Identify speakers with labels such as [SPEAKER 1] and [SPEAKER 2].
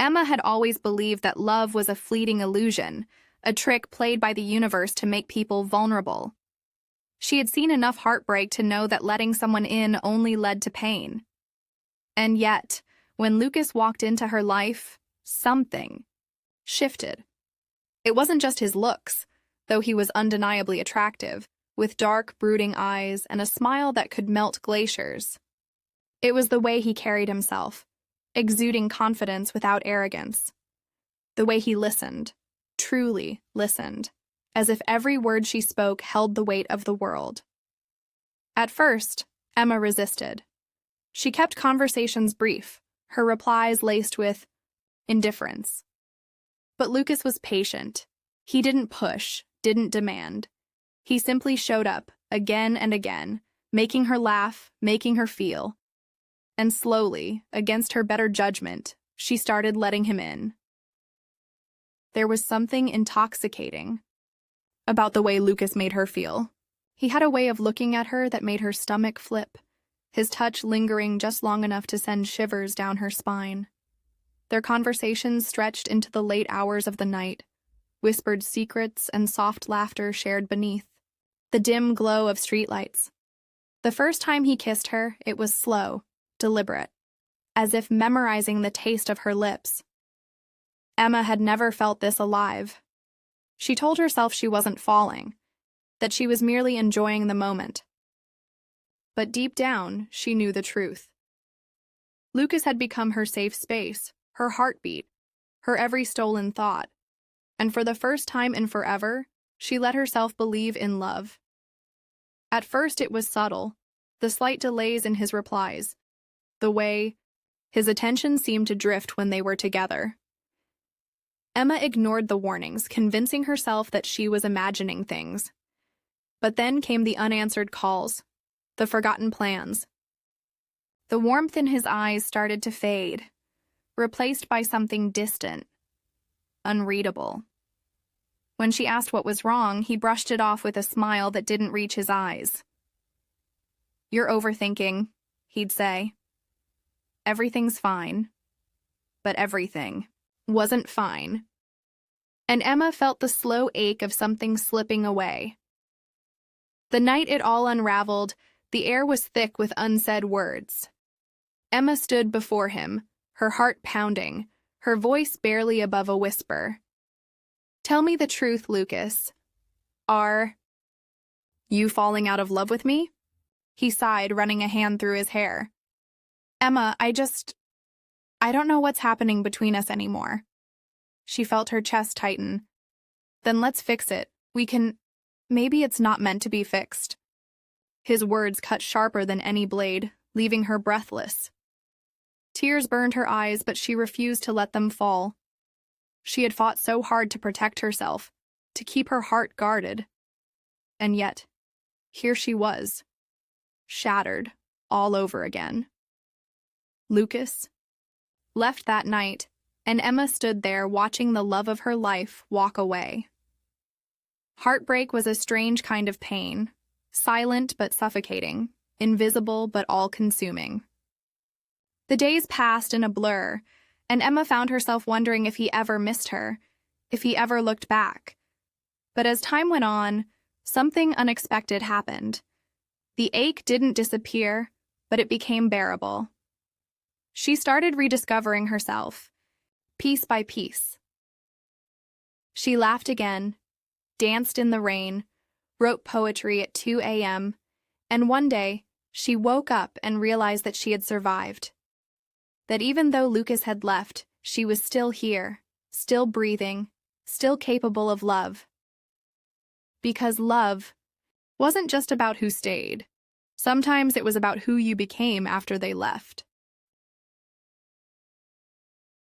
[SPEAKER 1] Emma had always believed that love was a fleeting illusion, a trick played by the universe to make people vulnerable. She had seen enough heartbreak to know that letting someone in only led to pain. And yet, when Lucas walked into her life, something shifted. It wasn't just his looks, though he was undeniably attractive, with dark, brooding eyes and a smile that could melt glaciers. It was the way he carried himself, exuding confidence without arrogance. The way he listened, truly listened, as if every word she spoke held the weight of the world. At first, Emma resisted. She kept conversations brief, her replies laced with indifference. But Lucas was patient. He didn't push, didn't demand. He simply showed up, again and again, making her laugh, making her feel. And slowly, against her better judgment, she started letting him in. There was something intoxicating about the way Lucas made her feel. He had a way of looking at her that made her stomach flip, his touch lingering just long enough to send shivers down her spine. Their conversations stretched into the late hours of the night, whispered secrets and soft laughter shared beneath the dim glow of streetlights. The first time he kissed her, it was slow, deliberate, as if memorizing the taste of her lips. Emma had never felt this alive. She told herself she wasn't falling, that she was merely enjoying the moment. But deep down, she knew the truth. Lucas had become her safe space, her heartbeat, her every stolen thought, and for the first time in forever, she let herself believe in love. At first it was subtle, the slight delays in his replies, the way his attention seemed to drift when they were together. Emma ignored the warnings, convincing herself that she was imagining things. But then came the unanswered calls, the forgotten plans. The warmth in his eyes started to fade, replaced by something distant, unreadable. When she asked what was wrong, he brushed it off with a smile that didn't reach his eyes. "You're overthinking," he'd say. "Everything's fine." But everything wasn't fine. And Emma felt the slow ache of something slipping away. The night it all unraveled, the air was thick with unsaid words. Emma stood before him, her heart pounding, her voice barely above a whisper. "Tell me the truth, Lucas. Are you falling out of love with me?" He sighed, running a hand through his hair. "Emma, I don't know what's happening between us anymore." She felt her chest tighten. "Then let's fix it. Maybe it's not meant to be fixed." His words cut sharper than any blade, leaving her breathless. Tears burned her eyes, but she refused to let them fall. She had fought so hard to protect herself, to keep her heart guarded. And yet, here she was, shattered all over again. Lucas left that night, and Emma stood there watching the love of her life walk away. Heartbreak was a strange kind of pain, silent but suffocating, invisible but all-consuming. The days passed in a blur, and Emma found herself wondering if he ever missed her, if he ever looked back. But as time went on, something unexpected happened. The ache didn't disappear, but it became bearable. She started rediscovering herself, piece by piece. She laughed again, danced in the rain, wrote poetry at 2 a.m., and one day, she woke up and realized that she had survived. That even though Lucas had left, she was still here, still breathing, still capable of love. Because love wasn't just about who stayed. Sometimes it was about who you became after they left.